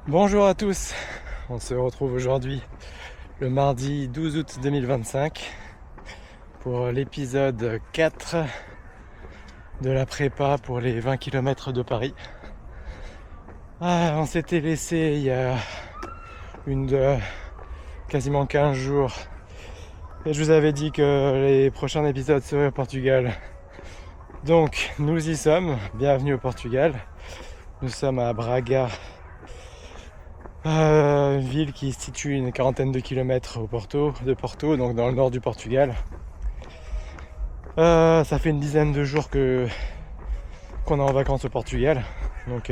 Bonjour à tous, on se retrouve aujourd'hui le mardi 12 août 2025 pour l'épisode 4 de la prépa pour les 20 km de Paris. On s'était laissé il y a quasiment 15 jours et je vous avais dit que les prochains épisodes seraient au Portugal. Donc nous y sommes, bienvenue au Portugal. Nous sommes à Braga, une ville qui se situe une quarantaine de kilomètres de Porto, donc dans le nord du Portugal. Ça fait une dizaine de jours qu'on est en vacances au Portugal. Donc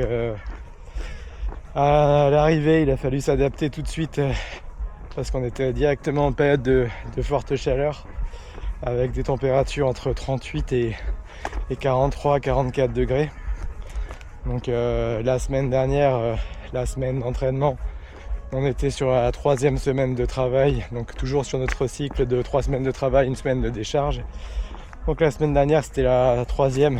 à l'arrivée, il a fallu s'adapter tout de suite parce qu'on était directement en période de forte chaleur avec des températures entre 38 et 43-44 degrés. Donc la semaine dernière, la semaine d'entraînement, on était sur la 3e semaine de travail, donc toujours sur notre cycle de 3 semaines de travail, une semaine de décharge. Donc la semaine dernière, c'était la 3e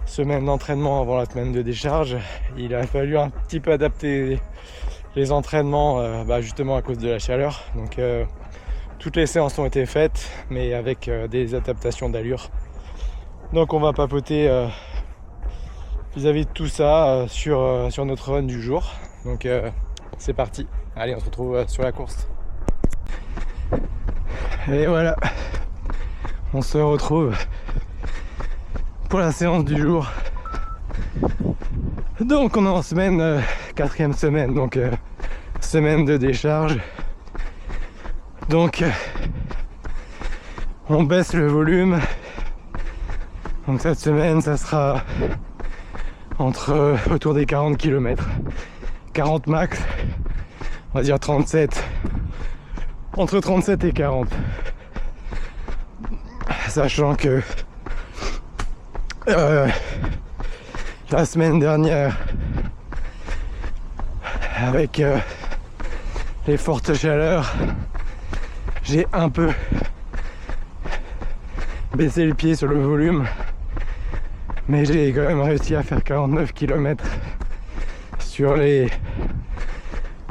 semaine d'entraînement avant la semaine de décharge. Il a fallu un petit peu adapter les entraînements justement à cause de la chaleur. Donc toutes les séances ont été faites, mais avec des adaptations d'allure. Donc on va papoter vis-à-vis de tout ça sur notre run du jour. Donc c'est parti, allez, on se retrouve sur la course. Et voilà, on se retrouve pour la séance du jour. Donc on est en semaine, 4e semaine, donc semaine de décharge. Donc on baisse le volume. Donc cette semaine ça sera autour des 40 km, 40 max, on va dire 37, entre 37 et 40. Sachant que la semaine dernière, avec les fortes chaleurs, j'ai un peu baissé le pied sur le volume, mais j'ai quand même réussi à faire 49 km sur les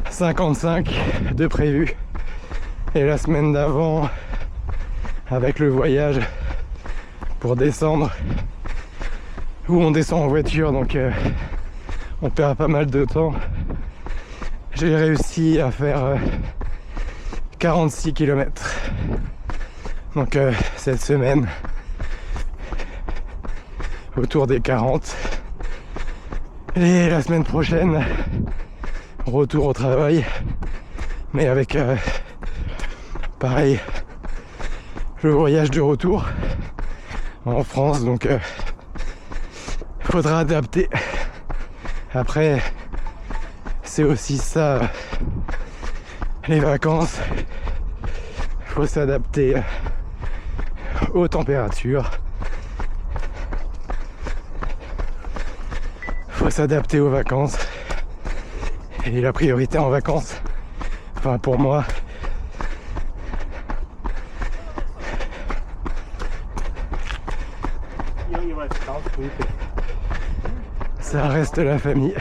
55 de prévu. Et la semaine d'avant, avec le voyage pour descendre, où on descend en voiture, donc on perd pas mal de temps, j'ai réussi à faire 46 km. Donc cette semaine, autour des 40. Et la semaine prochaine, retour au travail, mais avec pareil, le voyage de retour en France, donc faudra adapter. Après, c'est aussi ça, les vacances, faut s'adapter aux températures, faut s'adapter aux vacances. Et la priorité en vacances, enfin pour moi, ça reste la famille.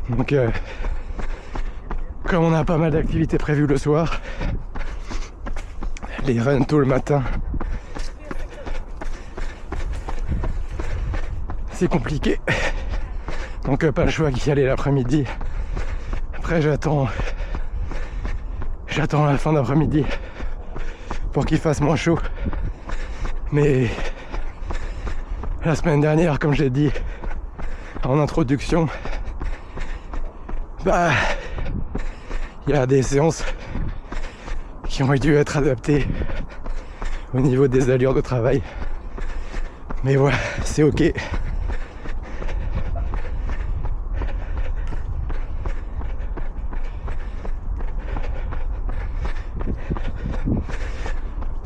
Donc comme on a pas mal d'activités prévues le soir, les runs tôt le matin, c'est compliqué. Donc pas le choix d'y aller l'après-midi. Après j'attends la fin d'après-midi pour qu'il fasse moins chaud. Mais la semaine dernière, comme j'ai dit en introduction, il y a des séances qui ont dû être adaptées au niveau des allures de travail. Mais voilà, c'est ok.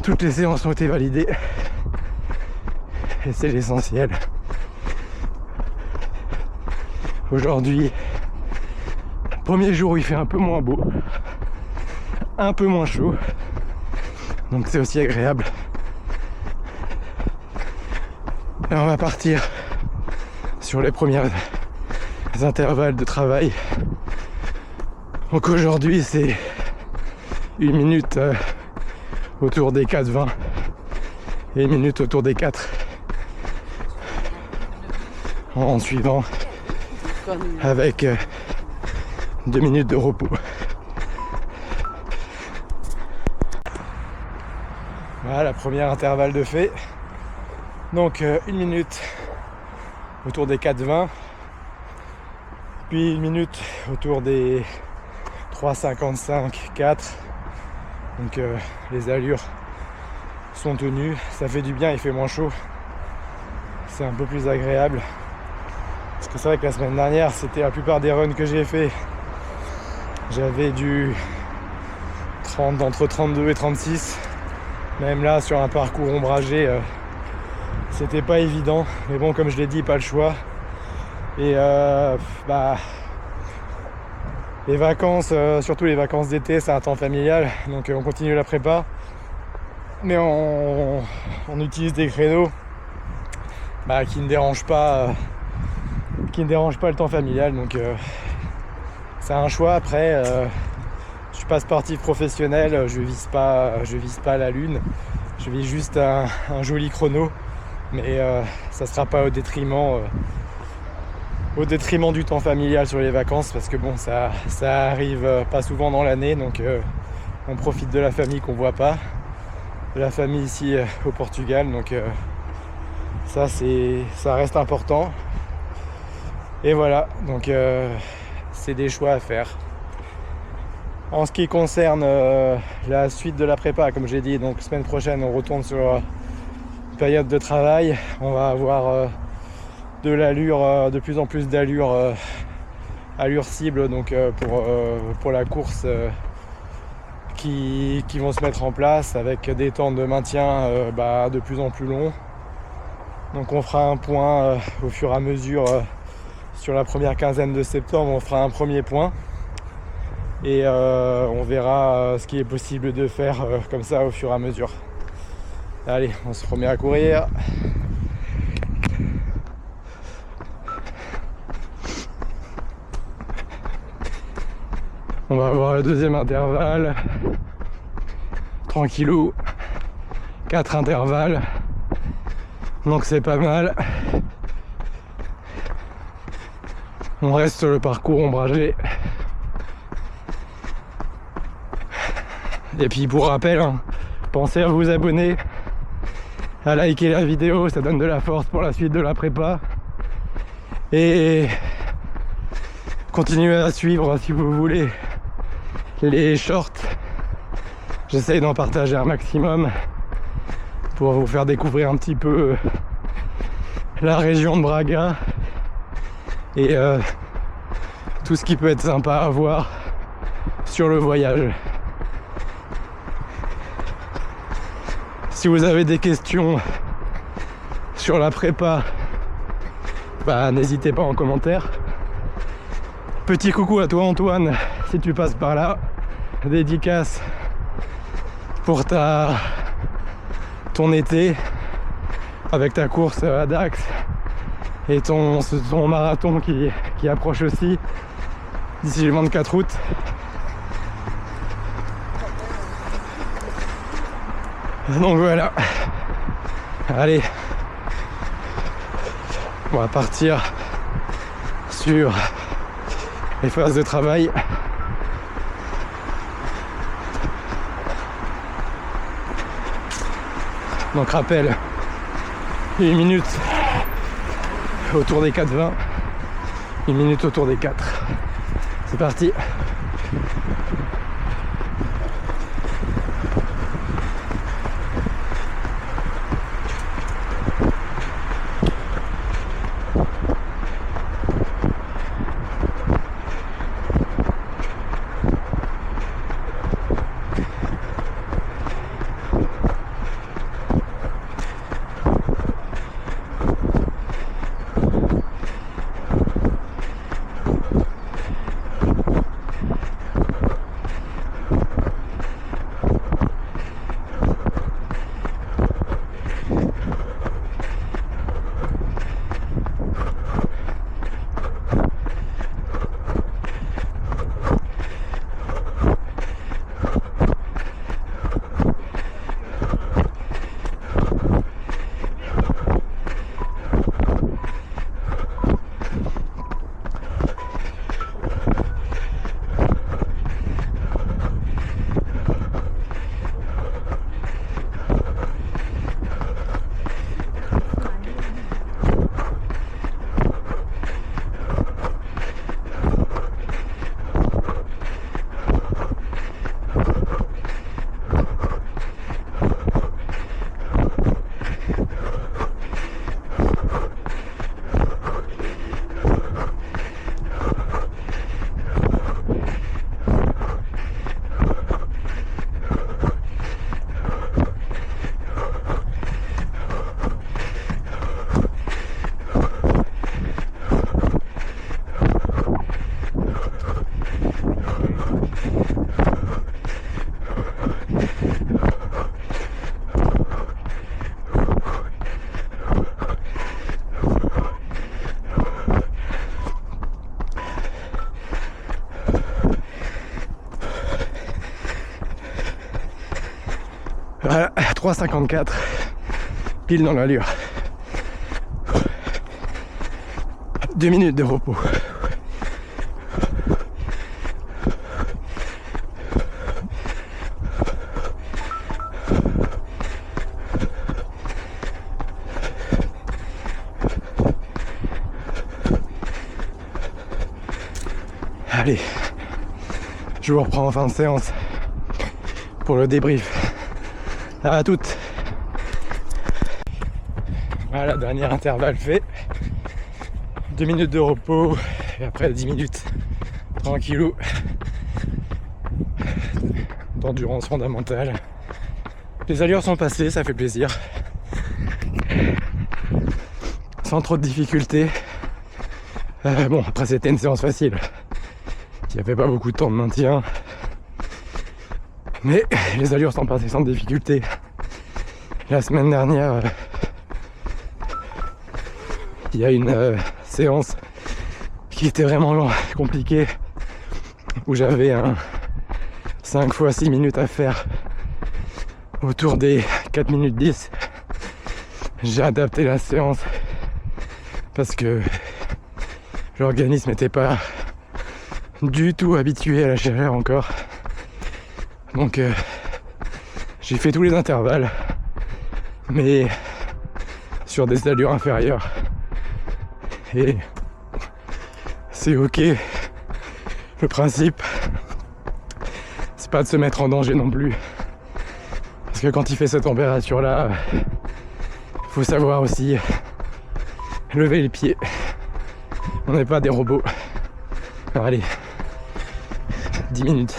Toutes les séances ont été validées et c'est l'essentiel. Aujourd'hui, premier jour où il fait un peu moins beau, un peu moins chaud, donc c'est aussi agréable. Et on va partir sur les premiers intervalles de travail Donc aujourd'hui c'est 1 minute autour des 4,20 et 1 minute autour des 4 en suivant avec 2 minutes de repos. Voilà, premier intervalle de fait. Donc 1 minute autour des 4,20, puis 1 minute autour des 3,55, 4. Donc les allures sont tenues, ça fait du bien, il fait moins chaud. C'est un peu plus agréable. Parce que c'est vrai que la semaine dernière, c'était la plupart des runs que j'ai fait. J'avais du 30, entre 32 et 36. Même là, sur un parcours ombragé, c'était pas évident. Mais bon, comme je l'ai dit, pas le choix. Et les vacances, surtout les vacances d'été, c'est un temps familial. Donc on continue la prépa. Mais on utilise des créneaux qui ne dérangent pas le temps familial. Donc c'est un choix. Après, je suis pas sportif professionnel, je vise pas la lune. Je vise juste un joli chrono. Mais ça sera pas au détriment du temps familial sur les vacances, parce que bon, ça arrive pas souvent dans l'année, donc on profite de la famille qu'on voit pas, de la famille ici au Portugal, donc ça reste important. Et voilà, donc c'est des choix à faire. En ce qui concerne la suite de la prépa, comme j'ai dit, donc semaine prochaine on retourne sur une période de travail, on va avoir de l'allure, de plus en plus d'allure, allure cible, donc pour la course qui vont se mettre en place, avec des temps de maintien de plus en plus longs. Donc on fera un point au fur et à mesure sur la première quinzaine de septembre, on fera un premier point et on verra ce qui est possible de faire comme ça au fur et à mesure. Allez, on se remet à courir. On va avoir le deuxième intervalle, tranquillou, 4 intervalles, donc c'est pas mal. On reste sur le parcours ombragé. Et puis pour rappel, pensez à vous abonner, à liker la vidéo, ça donne de la force pour la suite de la prépa. Et continuez à suivre si vous voulez les shorts, j'essaye d'en partager un maximum pour vous faire découvrir un petit peu la région de Braga et tout ce qui peut être sympa à voir sur le voyage. Si vous avez des questions sur la prépa, n'hésitez pas en commentaire. Petit coucou à toi Antoine, si tu passes par là, dédicace pour ton été avec ta course à Dax et ton marathon qui approche aussi d'ici le 24 août. Donc voilà, allez, on va partir sur les phases de travail. Donc rappel, 1 minute autour des 4,20, 1 minute autour des 4. C'est parti. 3,54, pile dans l'allure. 2 minutes de repos. Allez, je vous reprends en fin de séance pour le débrief. À toutes. Voilà, dernier intervalle fait. 2 minutes de repos et après 10 minutes tranquillou d'endurance fondamentale. Les allures sont passées, ça fait plaisir. Sans trop de difficultés. Bon, après c'était une séance facile. Il n'y avait pas beaucoup de temps de maintien. Mais les allures sont passées sans difficulté. La semaine dernière, il y a une séance qui était vraiment compliquée, où j'avais un 5 fois 6 minutes à faire autour des 4 minutes 10. J'ai adapté la séance parce que l'organisme n'était pas du tout habitué à la chaleur encore. Donc j'ai fait tous les intervalles, mais sur des allures inférieures. Et c'est ok. Le principe, c'est pas de se mettre en danger non plus. Parce que quand il fait cette température-là, faut savoir aussi lever les pieds. On n'est pas des robots. Alors allez, 10 minutes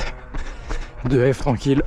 de F tranquille.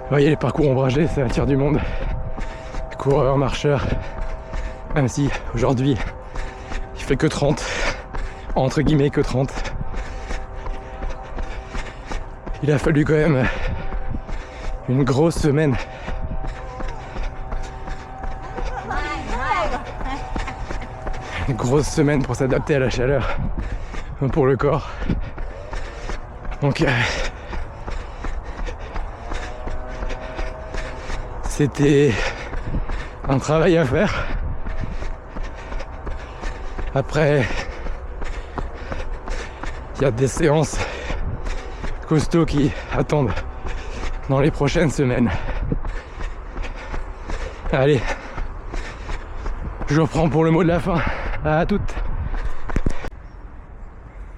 Vous voyez les parcours ombragés, ça attire du monde. Coureurs, marcheurs. Même si aujourd'hui il fait que 30. Entre guillemets que 30. Il a fallu quand même une grosse semaine. Une grosse semaine pour s'adapter à la chaleur. Pour le corps. Donc c'était un travail à faire. Après, il y a des séances costauds qui attendent dans les prochaines semaines. Allez, je reprends pour le mot de la fin. À toutes.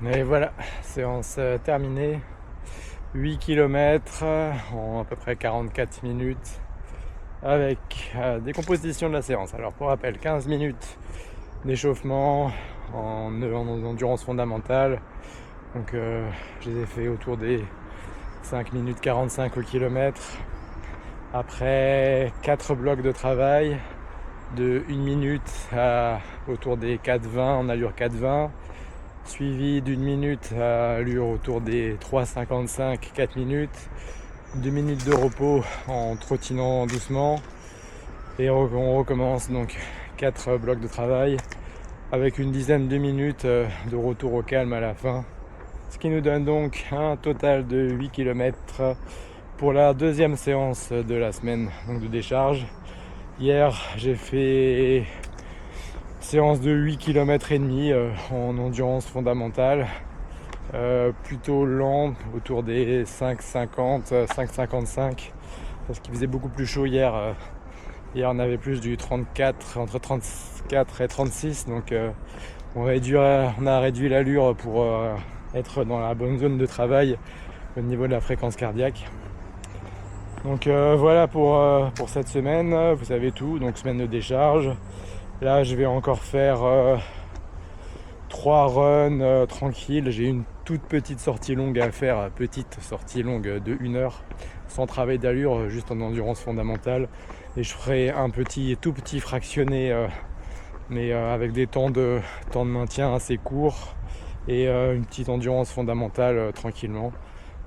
Et voilà, séance terminée. 8 km en à peu près 44 minutes. Avec des compositions de la séance. Alors pour rappel, 15 minutes d'échauffement en endurance fondamentale. Donc je les ai fait autour des 5 minutes 45 au kilomètre. Après 4 blocs de travail de 1 minute à autour des 4,20 en allure 4,20. Suivi d'une minute à allure autour des 3,55, 4 minutes. 2 minutes de repos en trottinant doucement et on recommence donc 4 blocs de travail avec une dizaine de minutes de retour au calme à la fin, ce qui nous donne donc un total de 8 km pour la deuxième séance de la semaine donc de décharge. Hier j'ai fait séance de 8 km et demi en endurance fondamentale. Plutôt lent, autour des 5,50, 5,55 parce qu'il faisait beaucoup plus chaud hier. Hier on avait plus du 34, entre 34 et 36, donc on a réduit l'allure pour être dans la bonne zone de travail au niveau de la fréquence cardiaque. Donc voilà pour cette semaine, vous savez tout, donc semaine de décharge. Là je vais encore faire 3 runs tranquilles. J'ai une toute petite sortie longue à faire, petite sortie longue de 1 heure, sans travail d'allure, juste en endurance fondamentale. Et je ferai un tout petit fractionné, mais avec des temps de maintien assez courts et une petite endurance fondamentale tranquillement.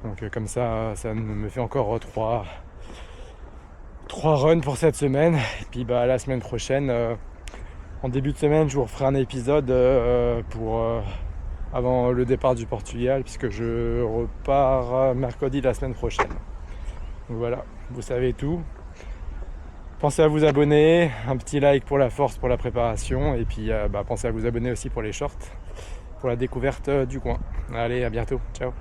Donc comme ça me fait encore 3 runs pour cette semaine. Et puis la semaine prochaine, en début de semaine, je vous referai un épisode avant le départ du Portugal, puisque je repars mercredi la semaine prochaine. Donc voilà, vous savez tout. Pensez à vous abonner, un petit like pour la force, pour la préparation, et puis pensez à vous abonner aussi pour les shorts, pour la découverte du coin. Allez, à bientôt, ciao.